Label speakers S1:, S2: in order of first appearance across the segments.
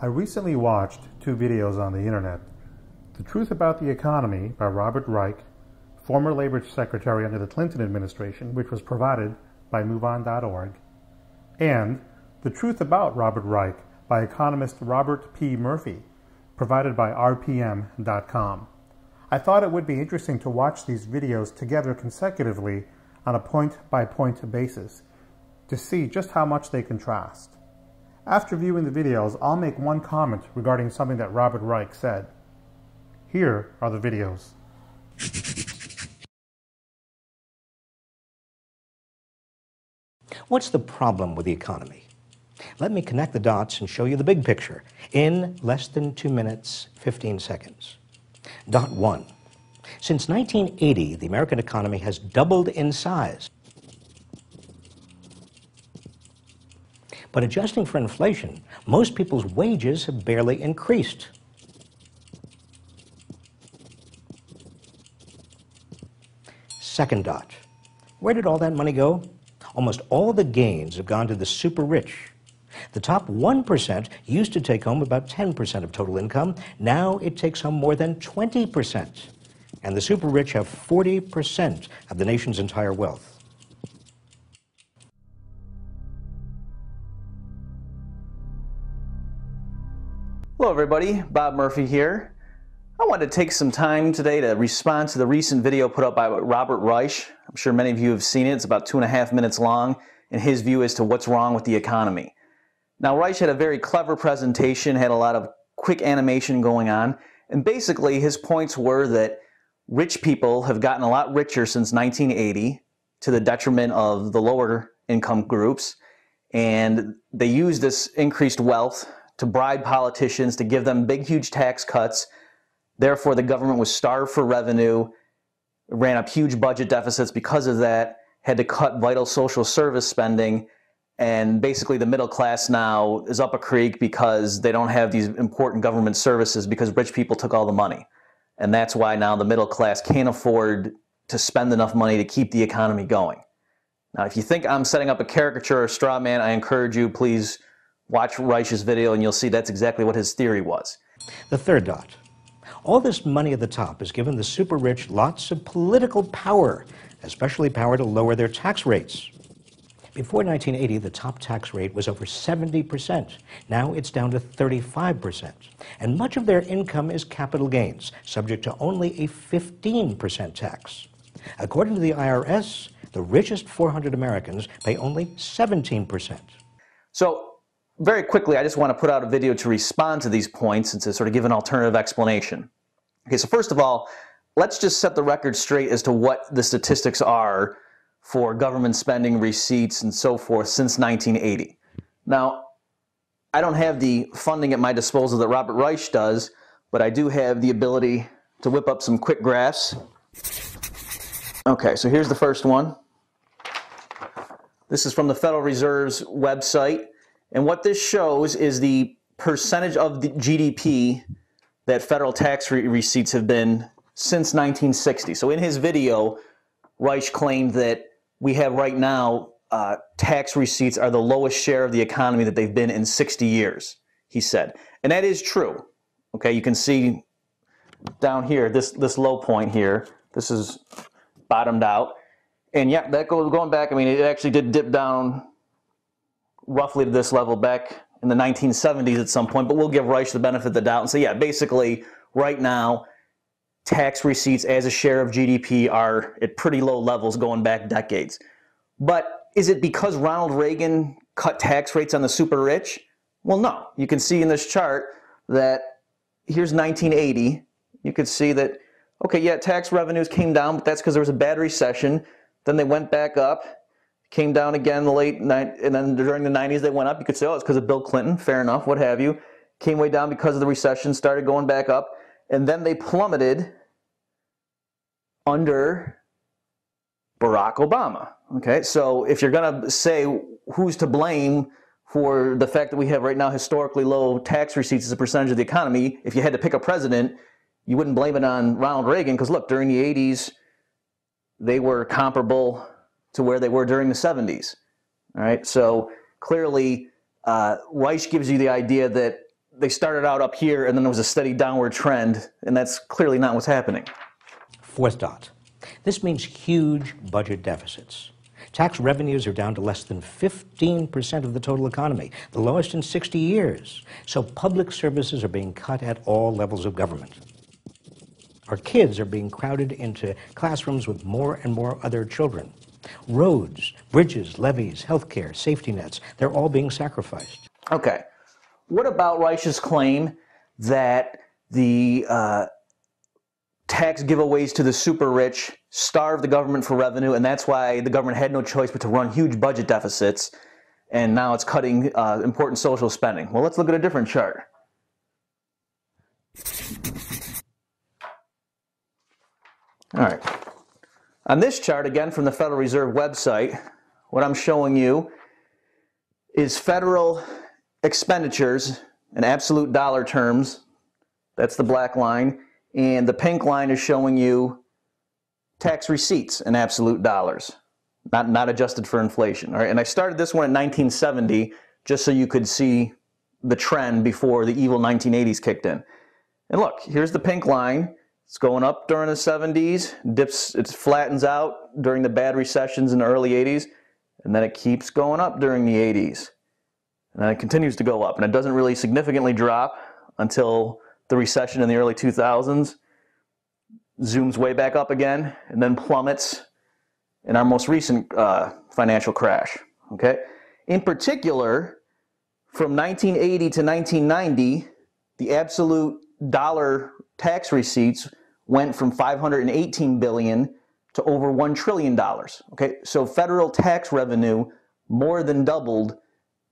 S1: I recently watched two videos on the internet. The Truth About the Economy by Robert Reich, former Labor Secretary under the Clinton administration, which was provided by MoveOn.org, and The Truth About Robert Reich by economist Robert P. Murphy, provided by RPM.com. I thought it would be interesting to watch these videos together consecutively on a point-by-point basis to see just how much they contrast. After viewing the videos, I'll make one comment regarding something that Robert Reich said. Here are the videos.
S2: What's the problem with the economy? Let me connect the dots and show you the big picture in less than 2 minutes, 15 seconds. Dot 1. Since 1980, the American economy has doubled in size. But adjusting for inflation, most people's wages have barely increased. Second dot. Where did all that money go? Almost all the gains have gone to the super rich. The top 1% used to take home about 10% of total income. Now it takes home more than 20%. And the super rich have 40% of the nation's entire wealth.
S3: Hello everybody, Bob Murphy here. I wanted to take some time today to respond to the recent video put up by Robert Reich. I'm sure many of you have seen it. It's about 2.5 minutes long, and his view as to what's wrong with the economy. Now, Reich had a very clever presentation, had a lot of quick animation going on, and basically his points were that rich people have gotten a lot richer since 1980 to the detriment of the lower income groups, and they use this increased wealth to bribe politicians to give them big, huge tax cuts. Therefore, the government was starved for revenue, ran up huge budget deficits because of that, had to cut vital social service spending, and basically the middle class now is up a creek because they don't have these important government services because rich people took all the money. And that's why now the middle class can't afford to spend enough money to keep the economy going. Now, if you think I'm setting up a caricature or straw man, I encourage you, please watch Reich's video and you'll see that's exactly what his theory was.
S2: The third dot. All this money at the top has given the super rich lots of political power, especially power to lower their tax rates. Before 1980, the top tax rate was over 70%. Now it's down to 35%. And much of their income is capital gains, subject to only a 15% tax. According to the IRS, the richest 400 Americans pay only 17%.
S3: So, very quickly, I just want to put out a video to respond to these points and to sort of give an alternative explanation. Okay, so first of all, let's just set the record straight as to what the statistics are for government spending, receipts, and so forth since 1980. Now, I don't have the funding at my disposal that Robert Reich does, but I do have the ability to whip up some quick graphs. Okay, so here's the first one. This is from the Federal Reserve's website. And what this shows is the percentage of the GDP that federal tax receipts have been since 1960. So in his video, Reich claimed that we have right now tax receipts are the lowest share of the economy that they've been in 60 years, he said. And that is true. Okay, you can see down here, this low point here, this is bottomed out. And yeah, that going back, I mean, it actually did dip down roughly to this level back in the 1970s at some point, but we'll give Reich the benefit of the doubt and say, yeah, basically right now, tax receipts as a share of GDP are at pretty low levels going back decades. But is it because Ronald Reagan cut tax rates on the super rich? Well, no. You can see in this chart that here's 1980. You could see that, okay, yeah, tax revenues came down, but that's because there was a bad recession. Then they went back up. Came down again in the late 90s, and then during the 90s they went up. You could say, oh, it's because of Bill Clinton. Fair enough, what have you. Came way down because of the recession, started going back up, and then they plummeted under Barack Obama. Okay, so if you're going to say who's to blame for the fact that we have right now historically low tax receipts as a percentage of the economy, if you had to pick a president, you wouldn't blame it on Ronald Reagan, because look, during the 80s, they were comparable to where they were during the 70s. All right, so clearly Reich gives you the idea that they started out up here and then there was a steady downward trend, and that's clearly not what's happening.
S2: Fourth dot. This means huge budget deficits. Tax revenues are down to less than 15% of the total economy, the lowest in 60 years. So public services are being cut at all levels of government. Our kids are being crowded into classrooms with more and more other children. Roads, bridges, levees, healthcare, safety nets, they're all being sacrificed.
S3: Okay. What about Reich's claim that the tax giveaways to the super rich starved the government for revenue, and that's why the government had no choice but to run huge budget deficits, and now it's cutting important social spending? Well, let's look at a different chart. All right. On this chart, again from the Federal Reserve website, what I'm showing you is federal expenditures in absolute dollar terms. That's the black line. And the pink line is showing you tax receipts in absolute dollars, not adjusted for inflation. All right? And I started this one in 1970 just so you could see the trend before the evil 1980s kicked in. And look, here's the pink line. It's going up during the 70s, dips, it flattens out during the bad recessions in the early 80s, and then it keeps going up during the 80s. And then it continues to go up, and it doesn't really significantly drop until the recession in the early 2000s, zooms way back up again, and then plummets in our most recent financial crash. Okay? In particular, from 1980 to 1990, the absolute dollar tax receipts went from $518 billion to over $1 trillion. Okay? So federal tax revenue more than doubled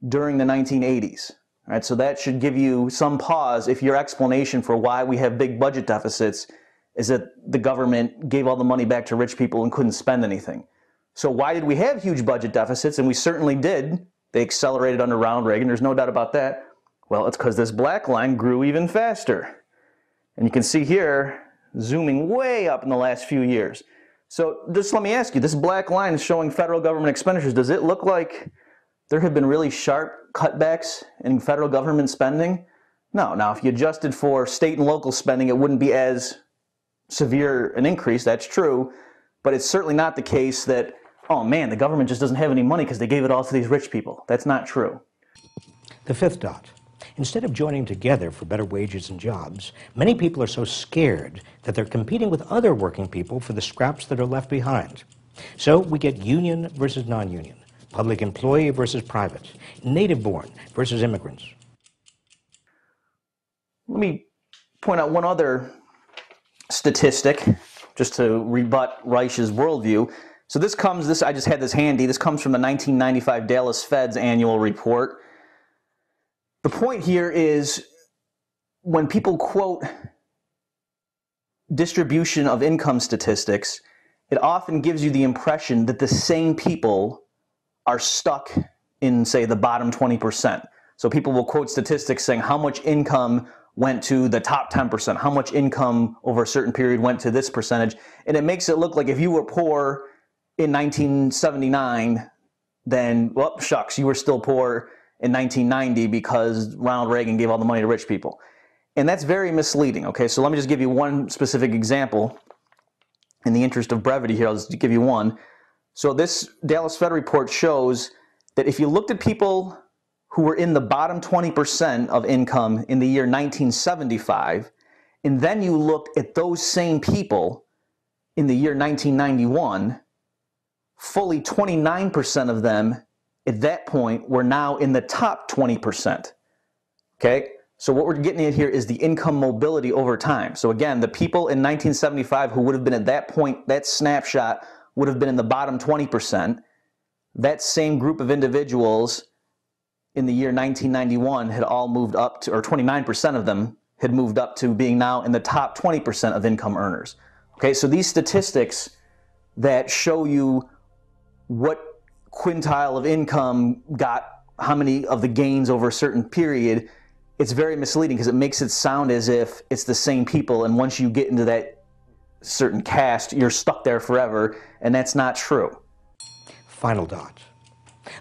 S3: during the 1980s. All right, so that should give you some pause if your explanation for why we have big budget deficits is that the government gave all the money back to rich people and couldn't spend anything. So why did we have huge budget deficits? And we certainly did. They accelerated under Ronald Reagan. There's no doubt about that. Well, it's because this black line grew even faster. And you can see here, zooming way up in the last few years. So just let me ask you, this black line is showing federal government expenditures. Does it look like there have been really sharp cutbacks in federal government spending? No. Now, if you adjusted for state and local spending, it wouldn't be as severe an increase. That's true. But it's certainly not the case that, oh man, the government just doesn't have any money because they gave it all to these rich people. That's not true.
S2: The fifth dot. Instead of joining together for better wages and jobs, many people are so scared that they're competing with other working people for the scraps that are left behind. So we get union versus non-union, public employee versus private, native-born versus immigrants.
S3: Let me point out one other statistic just to rebut Reich's worldview. So I just had this handy. This comes from the 1995 Dallas Fed's annual report. The point here is when people quote distribution of income statistics, it often gives you the impression that the same people are stuck in, say, the bottom 20%. So people will quote statistics saying how much income went to the top 10%, how much income over a certain period went to this percentage, and it makes it look like if you were poor in 1979, then, well, shucks, you were still poor in 1990 because Ronald Reagan gave all the money to rich people. And that's very misleading, okay? So let me just give you one specific example. In the interest of brevity here, I'll just give you one. So this Dallas Fed report shows that if you looked at people who were in the bottom 20% of income in the year 1975, and then you looked at those same people in the year 1991, fully 29% of them at that point were now in the top 20%. Okay? So what we're getting at here is the income mobility over time. So again, the people in 1975 who would have been at that point, that snapshot, would have been in the bottom 20%. That same group of individuals in the year 1991 had all moved up to, or 29% of them had moved up to being now in the top 20% of income earners. Okay, so these statistics that show you what quintile of income got how many of the gains over a certain period, it's very misleading because it makes it sound as if it's the same people, and once you get into that certain caste, you're stuck there forever, and that's not true.
S2: Final dot.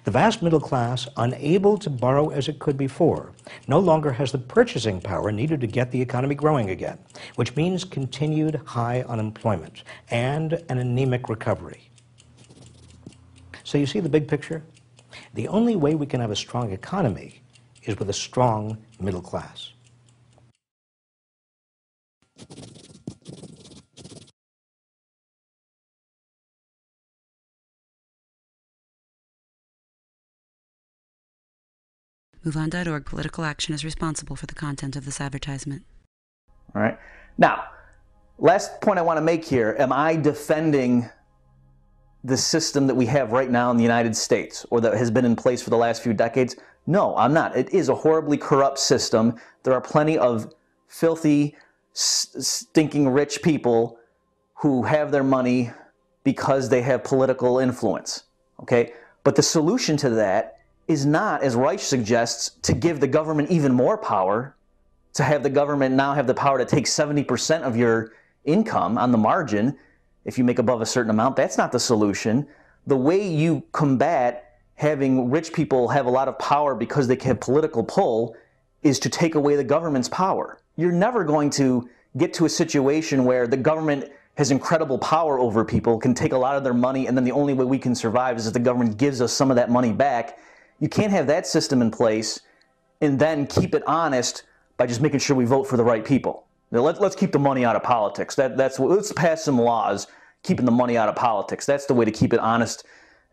S2: The vast middle class, unable to borrow as it could before, no longer has the purchasing power needed to get the economy growing again, which means continued high unemployment and an anemic recovery. So you see the big picture? The only way we can have a strong economy is with a strong middle class.
S4: MoveOn.org political action is responsible for the content of this advertisement.
S3: All right. Now, last point I want to make here, am I defending the system that we have right now in the United States or that has been in place for the last few decades? No, I'm not. It is a horribly corrupt system. There are plenty of filthy, stinking rich people who have their money because they have political influence. Okay? But the solution to that is not, as Reich suggests, to give the government even more power, to have the government now have the power to take 70% of your income on the margin if you make above a certain amount. That's not the solution. The way you combat having rich people have a lot of power because they have political pull is to take away the government's power. You're never going to get to a situation where the government has incredible power over people, can take a lot of their money, and then the only way we can survive is if the government gives us some of that money back. You can't have that system in place and then keep it honest by just making sure we vote for the right people. Now, let's keep the money out of politics. Let's pass some laws keeping the money out of politics. That's the way to keep it honest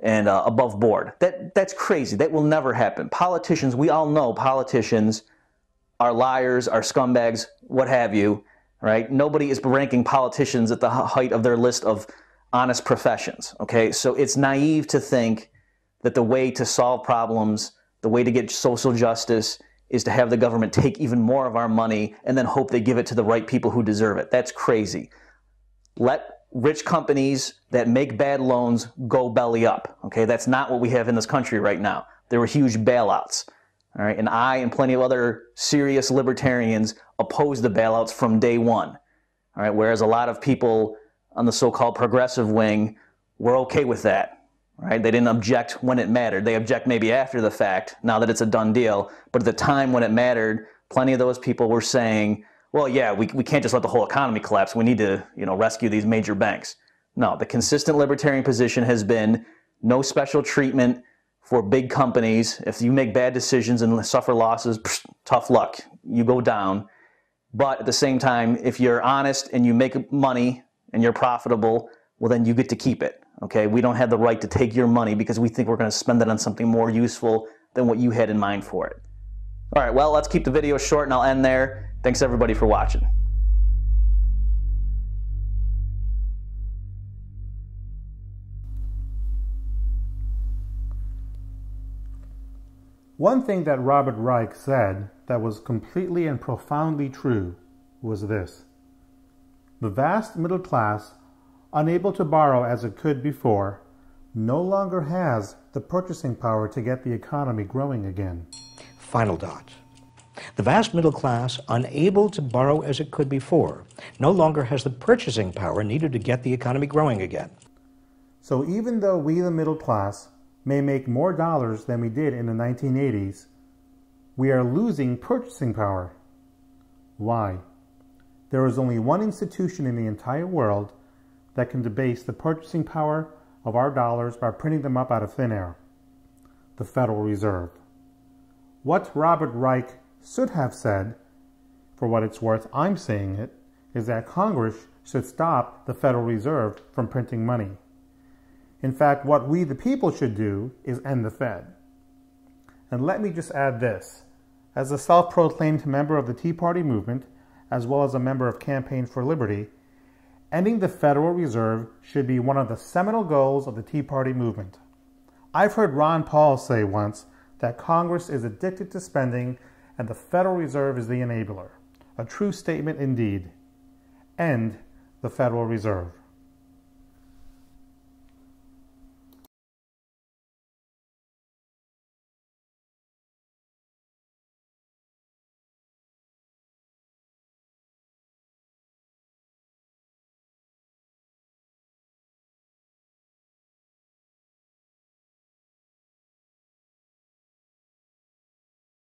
S3: and above board. That's crazy. That will never happen. Politicians, we all know politicians are liars, are scumbags, what have you, right? Nobody is ranking politicians at the height of their list of honest professions, okay? So it's naive to think that the way to solve problems, the way to get social justice, is to have the government take even more of our money and then hope they give it to the right people who deserve it. That's crazy. Let rich companies that make bad loans go belly up. Okay, that's not what we have in this country right now. There were huge bailouts. All right, and I and plenty of other serious libertarians opposed the bailouts from day one. All right, whereas a lot of people on the so-called progressive wing were okay with that. Right? They didn't object when it mattered. They object maybe after the fact, now that it's a done deal. But at the time when it mattered, plenty of those people were saying, well, yeah, we can't just let the whole economy collapse. We need to, rescue these major banks. No, the consistent libertarian position has been no special treatment for big companies. If you make bad decisions and suffer losses, tough luck. You go down. But at the same time, if you're honest and you make money and you're profitable, well, then you get to keep it. Okay, we don't have the right to take your money because we think we're going to spend it on something more useful than what you had in mind for it. All right, well, let's keep the video short and I'll end there. Thanks everybody for watching.
S1: One thing that Robert Reich said that was completely and profoundly true was this: the vast middle class, unable to borrow as it could before, no longer has the purchasing power to get the economy growing again.
S2: Final dot. The vast middle class, unable to borrow as it could before, no longer has the purchasing power needed to get the economy growing again.
S1: So even though we, the middle class, may make more dollars than we did in the 1980s, we are losing purchasing power. Why? There is only one institution in the entire world that can debase the purchasing power of our dollars by printing them up out of thin air: the Federal Reserve. What Robert Reich should have said, for what it's worth, I'm saying it, is that Congress should stop the Federal Reserve from printing money. In fact, what we the people should do is end the Fed. And let me just add this: as a self-proclaimed member of the Tea Party movement, as well as a member of Campaign for Liberty, ending the Federal Reserve should be one of the seminal goals of the Tea Party movement. I've heard Ron Paul say once that Congress is addicted to spending and the Federal Reserve is the enabler. A true statement indeed. End the Federal Reserve.